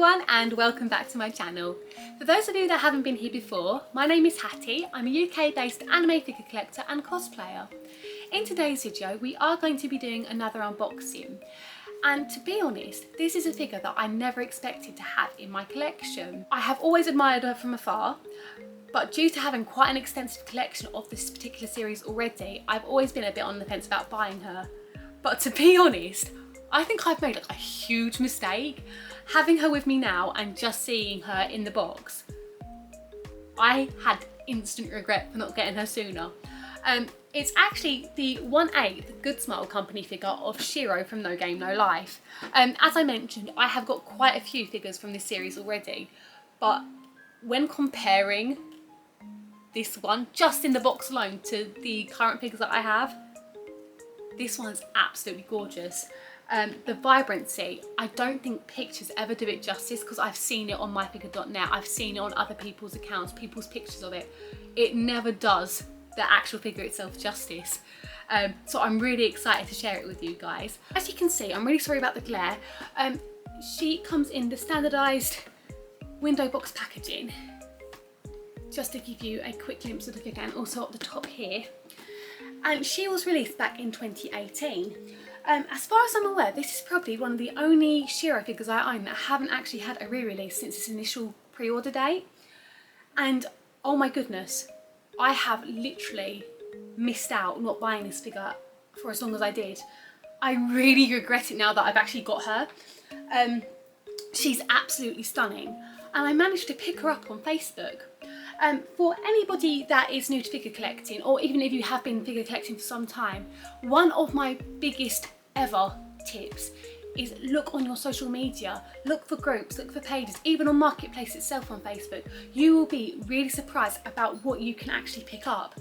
everyone and welcome back to my channel. For those of you that haven't been here before, my name is Hattie. I'm a UK based anime figure collector and cosplayer. In today's video we are going to be doing another unboxing, and to be honest, this is a figure that I never expected to have in my collection. I have always admired her from afar, but due to having quite an extensive collection of this particular series already, I've always been a bit on the fence about buying her. But to be honest, I think I've made a huge mistake. Having her with me now and just seeing her in the box, I had instant regret for not getting her sooner. It's actually the 1/8 Good Smile Company figure of Shiro from No Game No Life. As I mentioned, I have got quite a few figures from this series already, but when comparing this one, just in the box alone, to the current figures that I have, this one's absolutely gorgeous. The vibrancy, I don't think pictures ever do it justice, because I've seen it on myfigure.net, I've seen it on other people's accounts, people's pictures of it. It never does the actual figure itself justice. So I'm really excited to share it with you guys. As you can see, I'm really sorry about the glare. She comes in the standardised window box packaging, just to give you a quick glimpse of the figure, and also at the top here. And she was released back in 2018. As far as I'm aware, this is probably one of the only Shiro figures I own that haven't actually had a re-release since its initial pre-order date. And oh my goodness, I have literally missed out not buying this figure for as long as I did. I really regret it now that I've actually got her. She's absolutely stunning, and I managed to pick her up on Facebook. For anybody that is new to figure collecting, or even if you have been figure collecting for some time, one of my biggest ever tips is look on your social media, look for groups, look for pages, even on Marketplace itself on Facebook. You will be really surprised about what you can actually pick up.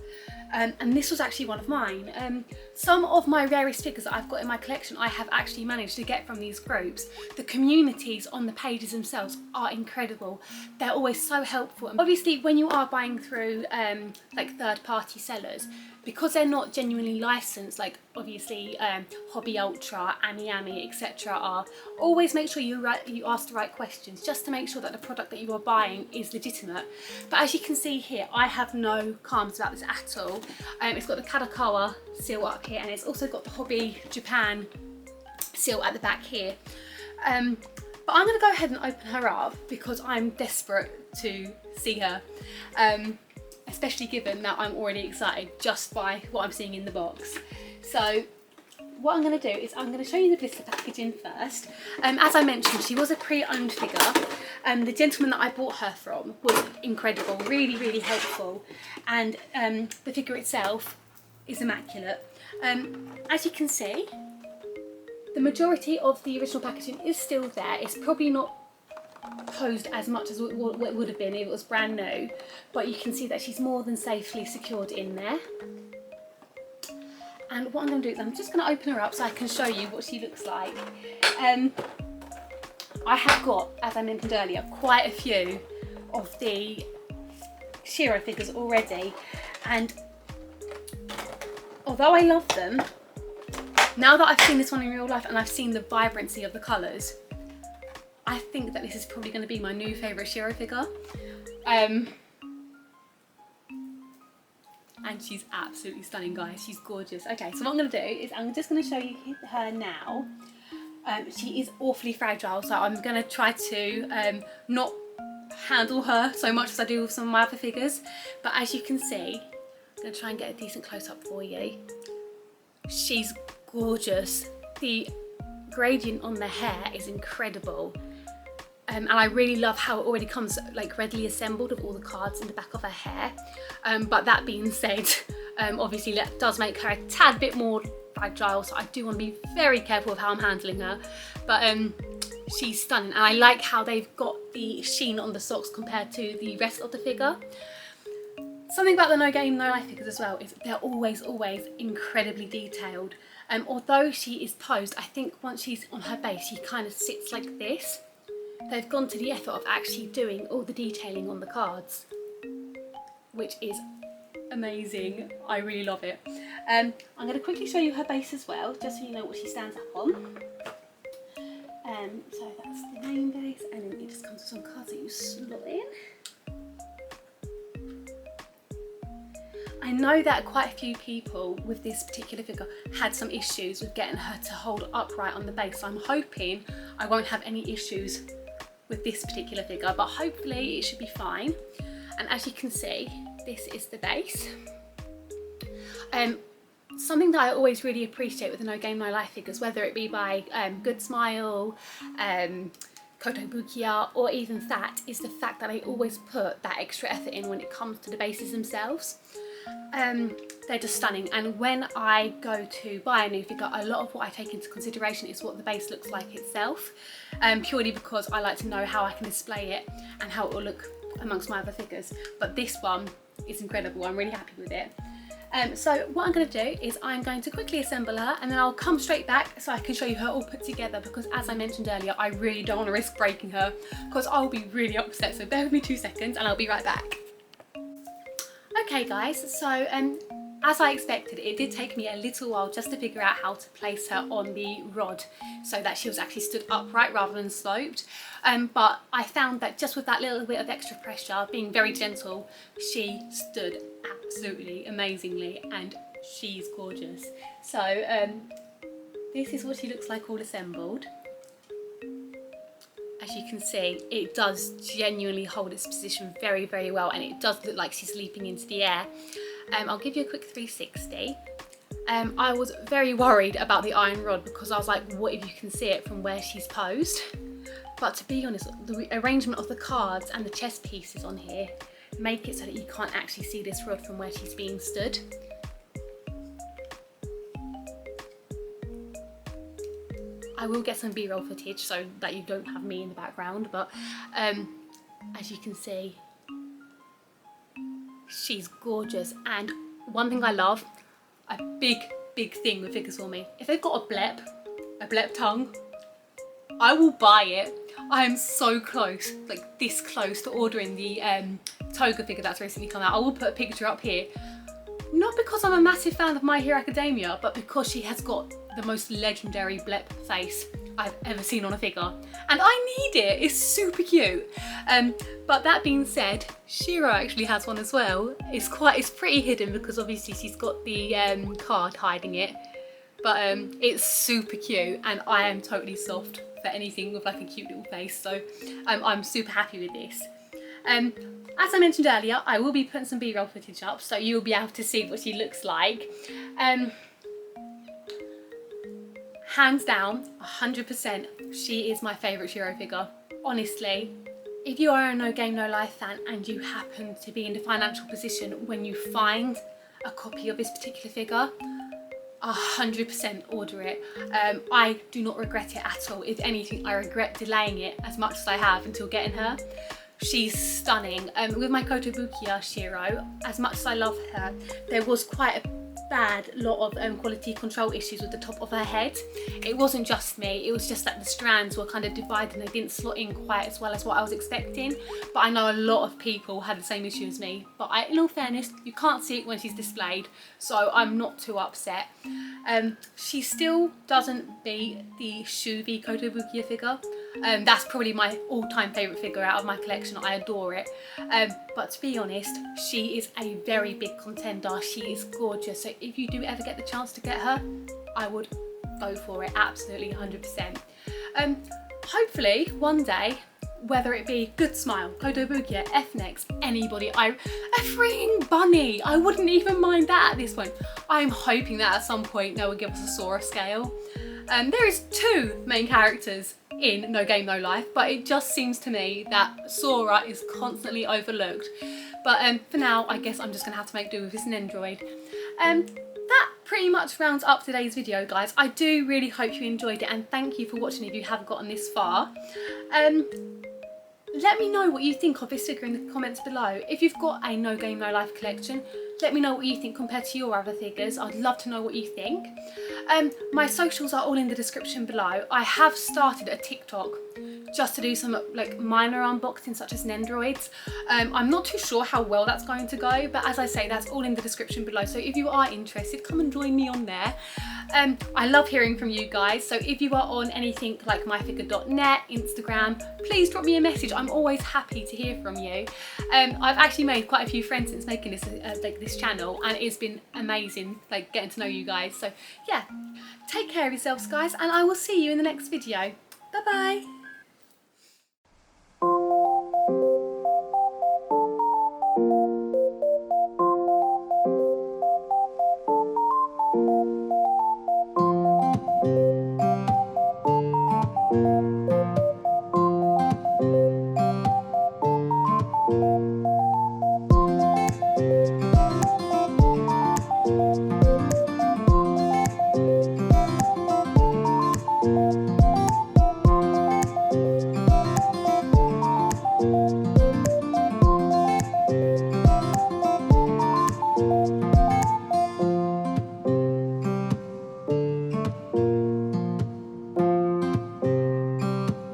And this was actually one of mine. Some of my rarest figures that I've got in my collection I have actually managed to get from these groups. The communities on the pages themselves are incredible. They're always so helpful. And obviously when you are buying through like third-party sellers, because they're not genuinely licensed, like obviously Hobby Ultra, Ami, etc. are, always make sure you ask the right questions, just to make sure that the product that you are buying is legitimate. But as you can see here, I have no qualms about this at all. It's got the Kadokawa seal up here, and it's also got the Hobby Japan seal at the back here. But I'm going to go ahead and open her up because I'm desperate to see her. Especially given that I'm already excited just by what I'm seeing in the box. So what I'm going to do is I'm going to show you the blister packaging first. As I mentioned, she was a pre-owned figure. The gentleman that I bought her from was incredible, really, really helpful. And the figure itself is immaculate. As you can see, the majority of the original packaging is still there. It's probably not posed as much as what it would have been if it was brand new, but you can see that she's more than safely secured in there. And what I'm going to do is I'm just going to open her up so I can show you what she looks like. I have got, as I mentioned earlier, quite a few of the Shiro figures already, and although I love them, now that I've seen this one in real life and I've seen the vibrancy of the colours, I think that this is probably going to be my new favourite Shiro figure. And she's absolutely stunning, guys. She's gorgeous. Okay, so what I'm going to do is I'm just going to show you her now. She is awfully fragile, so I'm going to try to not handle her so much as I do with some of my other figures. But as you can see, I'm going to try and get a decent close-up for you. She's gorgeous. The gradient on the hair is incredible. And I really love how it already comes like readily assembled with all the cards in the back of her hair. But that being said, obviously that does make her a tad bit more fragile, so I do want to be very careful with how I'm handling her. But she's stunning, and I like how they've got the sheen on the socks compared to the rest of the figure. Something about the No Game No Life figures as well is they're always incredibly detailed. Although she is posed, I think once she's on her base she kind of sits like this. They've gone to the effort of actually doing all the detailing on the cards, which is amazing. I really love it. I'm going to quickly show you her base as well, just so you know what she stands up on. So that's the main base, and then it just some cards that you slot in. I know that quite a few people with this particular figure had some issues with getting her to hold upright on the base, so I'm hoping I won't have any issues with this particular figure, but hopefully it should be fine. And as you can see, this is the base. Something that I always really appreciate with the No Game No Life figures, whether it be by Good Smile, Kotobukiya, or even that, is the fact that I always put that extra effort in when it comes to the bases themselves. They're just stunning, and when I go to buy a new figure, a lot of what I take into consideration is what the base looks like itself, purely because I like to know how I can display it and how it will look amongst my other figures. But this one is incredible, I'm really happy with it. So what I'm going to do is I'm going to quickly assemble her, and then I'll come straight back so I can show you her all put together, because as I mentioned earlier, I really don't want to risk breaking her because I'll be really upset. So bear with me 2 seconds and I'll be right back. Okay guys, so as I expected, it did take me a little while just to figure out how to place her on the rod so that she was actually stood upright rather than sloped. But I found that just with that little bit of extra pressure, being very gentle, she stood absolutely amazingly, and she's gorgeous. So this is what she looks like all assembled. As you can see, it does genuinely hold its position very, very well, and it does look like she's leaping into the air. I'll give you a quick 360. I was very worried about the iron rod because I was like, what if you can see it from where she's posed? But to be honest, the arrangement of the cards and the chess pieces on here make it so that you can't actually see this rod from where she's being stood. I will get some B-roll footage so that you don't have me in the background, but as you can see, she's gorgeous. And one thing I love, a big thing with figures for me, if they've got a blep tongue, I will buy it. I am so close, like this close to ordering the Toga figure that's recently come out. I will put a picture up here. Not because I'm a massive fan of My Hero Academia, but because she has got the most legendary blep face I've ever seen on a figure. And I need it, it's super cute. But that being said, Shiro actually has one as well. It's pretty hidden because obviously she's got the card hiding it. But it's super cute, and I am totally soft for anything with like a cute little face. So I'm super happy with this. As I mentioned earlier, I will be putting some B-roll footage up so you'll be able to see what she looks like. Hands down, 100%, she is my favourite Shiro figure. Honestly, if you are a No Game No Life fan and you happen to be in the financial position when you find a copy of this particular figure, 100% order it. I do not regret it at all. If anything, I regret delaying it as much as I have until getting her. She's stunning. With my Kotobukiya Shiro, as much as I love her, there was quite a bad lot of quality control issues with the top of her head. It wasn't just me, it was just that the strands were kind of divided and they didn't slot in quite as well as what I was expecting. But I know a lot of people had the same issue as me. But in all fairness, you can't see it when she's displayed, so I'm not too upset. She still doesn't beat the Shuvi Kotobukiya figure. That's probably my all-time favourite figure out of my collection. I adore it. But to be honest, she is a very big contender. She is gorgeous. So if you do ever get the chance to get her, I would go for it, absolutely 100%. Hopefully one day, whether it be Good Smile, Kotobukiya, F-Nex, anybody, a freaking bunny, I wouldn't even mind that at this point. I'm hoping that at some point they will give us a Sora scale. There is 2 main characters in No Game No Life, but it just seems to me that Sora is constantly overlooked. But for now, I guess I'm just gonna have to make do with this an android. That pretty much rounds up today's video, guys. I do really hope you enjoyed it, and thank you for watching if you have gotten this far. Let me know what you think of this figure in the comments below. If you've got a No Game No Life collection, let me know what you think compared to your other figures. I'd love to know what you think. My socials are all in the description below. I have started a TikTok just to do some like minor unboxings such as Nendoroids. I'm not too sure how well that's going to go, but as I say, that's all in the description below, so if you are interested, come and join me on there. I love hearing from you guys, so if you are on anything like myfigure.net, Instagram, please drop me a message. I'm always happy to hear from you. I've actually made quite a few friends since making this this channel, and it's been amazing like getting to know you guys. So yeah, take care of yourselves guys, and I will see you in the next video. Bye bye.